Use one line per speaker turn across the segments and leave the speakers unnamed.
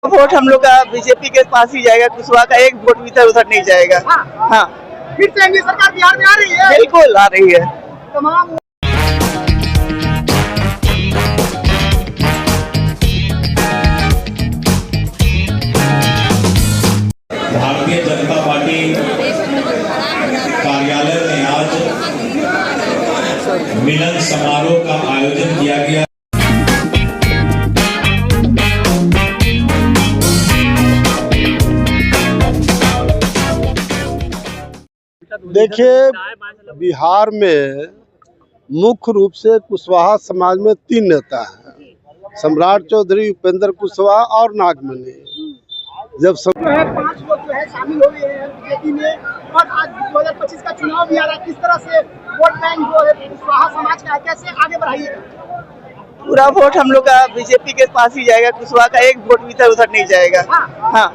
Vote हम लोग का बीजेपी के पास ही जाएगा। कुशवाहा का एक वोट भी इधर उधर नहीं जाएगा। हाँ,
फिर से एनडीए सरकार बिहार में आ रही है।
बिल्कुल आ रही है।
तमाम
भारतीय जनता पार्टी कार्यालय में आज मिलन समारोह का आयोजन किया गया।
देखिए, बिहार में मुख्य रूप से कुशवाहा समाज में 3 नेता हैं, सम्राट चौधरी, उपेंद्र कुशवाहा और नागमणि। जब
जो है 5 लोग जो है शामिल हो गए हैं बीजेपी में, और आज 2025 का चुनाव भी आ रहा है। किस तरह से वोट बैंक जो है कुशवाहा समाज का है, कैसे आगे बढ़ाइएगा?
पूरा वोट हम लोग का बीजेपी के पास ही जाएगा। कुशवाहा का एक वोट भी इधर उधर नहीं जाएगा। हाँ,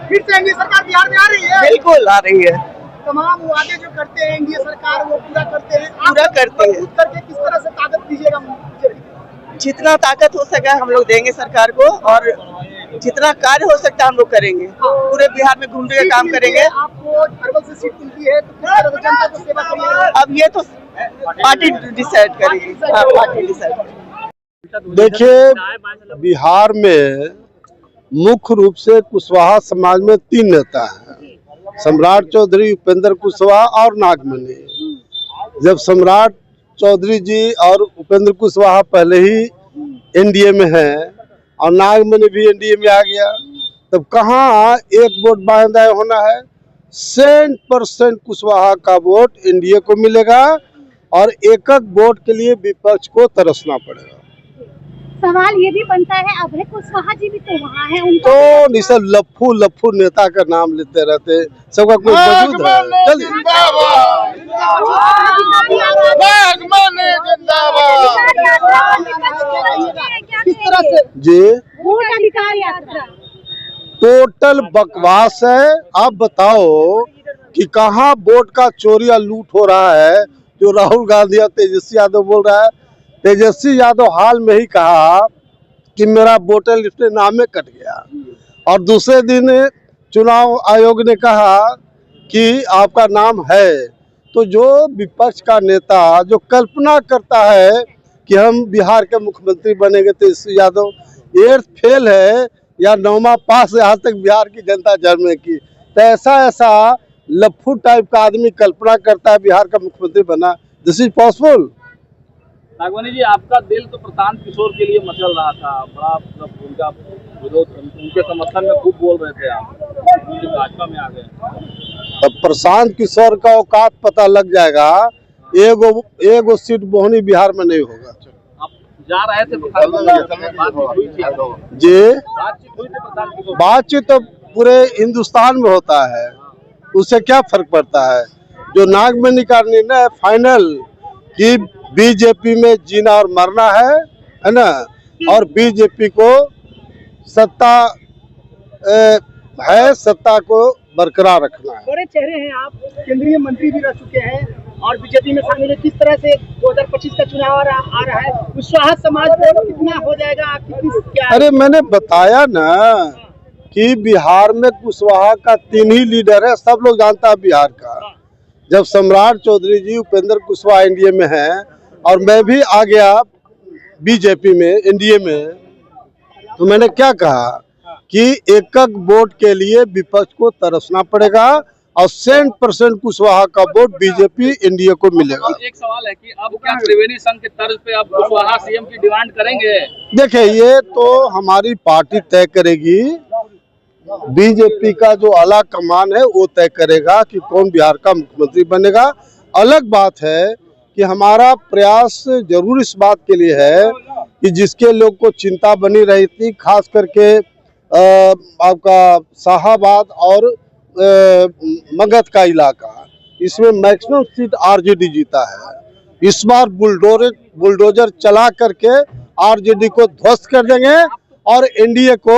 फिर से एनडीए सरकार बिहार में आ रही है।
बिल्कुल आ रही है।
तमाम वादे जो करते हैं एनडीए सरकार वो पूरा करते हैं।
पूरा करते हैं।
करके किस तरह से ताकत दीजिएगा बीजेपी?
जितना ताकत हो सका हम लोग देंगे सरकार को, और जितना कार्य हो सकता है हम लोग करेंगे। पूरे बिहार में घूमने का काम करेंगे।
आपको अरवल से सीट मिलती है तो किस तरह से जनता को सेवा करिएगा?
अब ये तो पार्टी डिसाइड करेगी। हाँ, पार्टी डिसाइड करेगी।
देखिए, बिहार में मुख्य रूप से कुशवाहा समाज में 3 नेता हैं, सम्राट चौधरी, उपेंद्र कुशवाहा और नागमणि। जब सम्राट चौधरी जी और उपेंद्र कुशवाहा पहले ही एनडीए में हैं और नागमणि भी एनडीए में आ गया, तब कहाँ एक वोट बांधा होना है। 100% कुशवाहा का वोट एनडीए को मिलेगा और एक वोट के लिए विपक्ष को तरसना पड़ेगा।
सवाल ये भी बनता है, अभय कुशवाहा जी भी तो वहाँ है,
तो ये सब लफ्फू नेता का नाम लेते रहते, सबका कोई वजूद है? चलिए,
किस तरह से
जी
वोट अधिकार यात्रा
टोटल बकवास है। आप बताओ कि कहाँ वोट का चोरी या लूट हो रहा है जो राहुल गांधी और तेजस्वी यादव बोल रहा है। तेजस्वी यादव हाल में ही कहा कि मेरा वोटर लिस्ट में नाम में कट गया, और दूसरे दिन चुनाव आयोग ने कहा कि आपका नाम है। तो जो विपक्ष का नेता जो कल्पना करता है कि हम बिहार के मुख्यमंत्री बनेंगे, तेजस्वी यादव 8th फेल है या 9वां पास है आज तक बिहार की जनता जन्म की। तो ऐसा लफ्फू टाइप का आदमी कल्पना करता है बिहार का मुख्यमंत्री बना। This is possible.
Nagmani ji, आपका दिल तो प्रशांत किशोर के लिए मचल रहा था, बड़ा मतलब उनका विरोध, उनके समर्थन में खूब बोल रहे थे आप, भाजपा में आ गए।
अब प्रशांत किशोर का औकात पता लग जाएगा। एगो सीट बोहनी बिहार में नहीं होगा।
आप जा रहे थे बातचीत हुई थी
जी,
प्रशांत किशोर?
बातचीत तो पूरे हिंदुस्तान में होता है, उससे क्या फर्क पड़ता है। जो नागमणि का निर्णय फाइनल कि बीजेपी में जीना और मरना है ना, और बीजेपी को सत्ता है, सत्ता को बरकरार रखना है।
बड़े चेहरे हैं आप, केंद्रीय मंत्री भी रह चुके हैं और बीजेपी में शामिल है। किस तरह से 2025 का चुनाव आ रहा है, कुशवाहा समाज को कितना हो जाएगा? क्या?
अरे मैंने बताया ना कि बिहार में कुशवाहा का 3 ही लीडर है, सब लोग जानता है बिहार का। जब सम्राट चौधरी जी, उपेंद्र कुशवाहा एनडीए में हैं और मैं भी आ गया बीजेपी में एनडीए में, तो मैंने क्या कहा कि एक वोट के लिए विपक्ष को तरसना पड़ेगा और 100% कुशवाहा का वोट बीजेपी एनडीए को मिलेगा।
एक सवाल है कि अब क्या त्रिवेणी संघ के तर्ज पे अब कुशवाहा सीएम की डिमांड करेंगे?
देखिए, ये तो हमारी पार्टी तय करेगी। बीजेपी का जो आला कमान है वो तय करेगा कि कौन बिहार का मुख्यमंत्री बनेगा। अलग बात है कि हमारा प्रयास जरूर इस बात के लिए है कि जिसके लोग को चिंता बनी रही थी, खास करके आपका शाहाबाद और मगध का इलाका, इसमें मैक्सिमम सीट आरजेडी जीता है। इस बार बुलडोजर चला करके आरजेडी को ध्वस्त कर देंगे और एनडीए को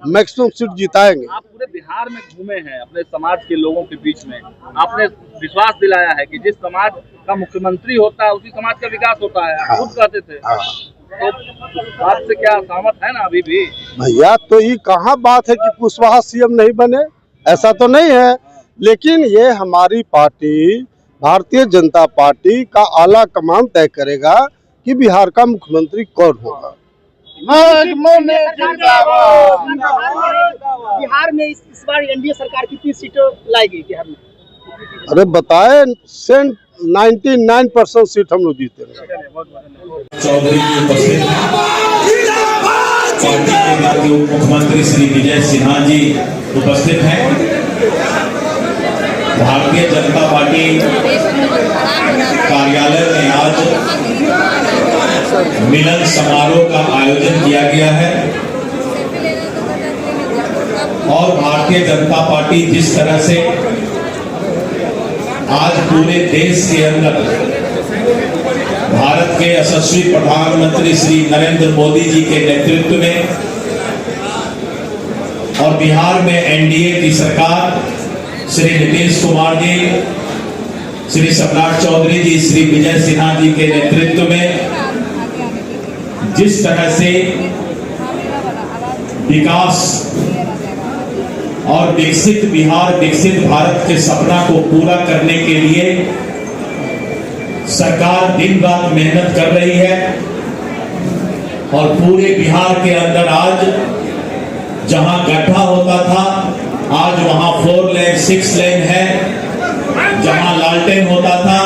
मैक्सिमम सीट जिताएंगे।
आप पूरे बिहार में घूमे हैं अपने समाज के लोगों के बीच में, आपने विश्वास दिलाया है कि जिस समाज का मुख्यमंत्री होता है उसी समाज का विकास होता है, खुद कहते थे। बात से क्या सहमत है ना अभी भी?
भैया तो ये कहाँ बात है कि कुशवाहा सीएम नहीं बने, ऐसा तो नहीं है। लेकिन ये हमारी पार्टी भारतीय जनता पार्टी का आला कमान तय करेगा कि बिहार का मुख्यमंत्री कौन होगा।
बिहार में इस बार एनडीए सरकार कितनी सीटें लाएगी बिहार में?
अरे बताए 99% सीट हम लोग जीतेंगे।
चौधरी जी उपस्थित हैं। पार्टी के राज्य उप मुख्यमंत्री श्री विजय सिन्हा जी उपस्थित हैं। भारतीय जनता पार्टी कार्यालय में आज मिलन समारोह का आयोजन किया गया है और भारतीय जनता पार्टी जिस तरह से आज पूरे देश के अंदर भारत के यशस्वी प्रधानमंत्री श्री नरेंद्र मोदी जी के नेतृत्व में और बिहार में एनडीए की सरकार श्री नीतीश कुमार जी, श्री सम्राट चौधरी जी, श्री विजय सिन्हा जी के नेतृत्व में जिस तरह से विकास और विकसित बिहार, विकसित भारत के सपना को पूरा करने के लिए सरकार दिन रात मेहनत कर रही है और पूरे बिहार के अंदर आज जहां गड्ढा होता था आज वहां 4 लेन 6 लेन है, जहां लालटेन होता था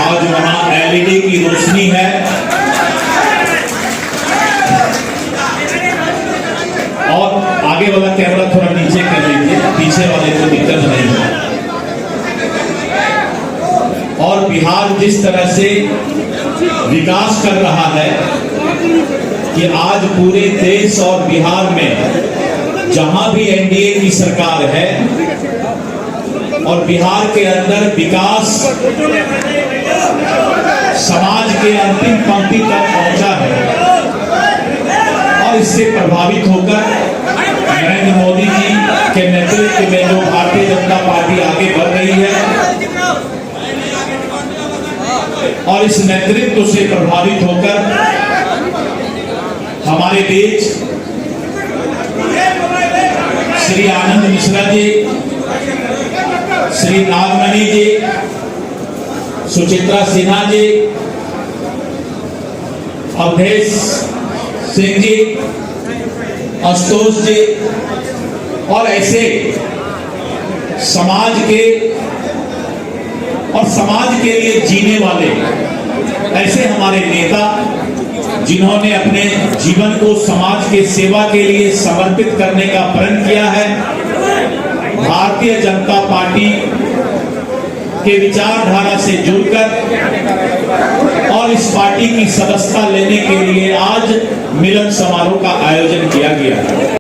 आज वहां एलईडी की रोशनी है और आगे वाला कैमरा थोड़ा नीचे कर लीजिए, पीछे वाले को दिक्कत नहीं है। और बिहार जिस तरह से विकास कर रहा है कि आज पूरे देश और बिहार में जहां भी एनडीए की सरकार है और बिहार के अंदर विकास समाज के अंतिम पंक्ति तक पहुंचा है और इससे प्रभावित होकर नरेंद्र मोदी जी के नेतृत्व में जो भारतीय जनता पार्टी आगे बढ़ रही है और इस नेतृत्व से प्रभावित होकर हमारे बीच श्री आनंद मिश्रा जी, श्री नागमणि जी, सुचित्रा सिन्हा जी, अवधेश सिंह जी, आशुतोष जी और ऐसे समाज के और समाज के लिए जीने वाले ऐसे हमारे नेता जिन्होंने अपने जीवन को समाज के सेवा के लिए समर्पित करने का प्रण किया है। भारतीय जनता पार्टी के विचारधारा से जुड़कर और इस पार्टी की सदस्यता लेने के लिए आज मिलन समारोह का आयोजन किया गया है।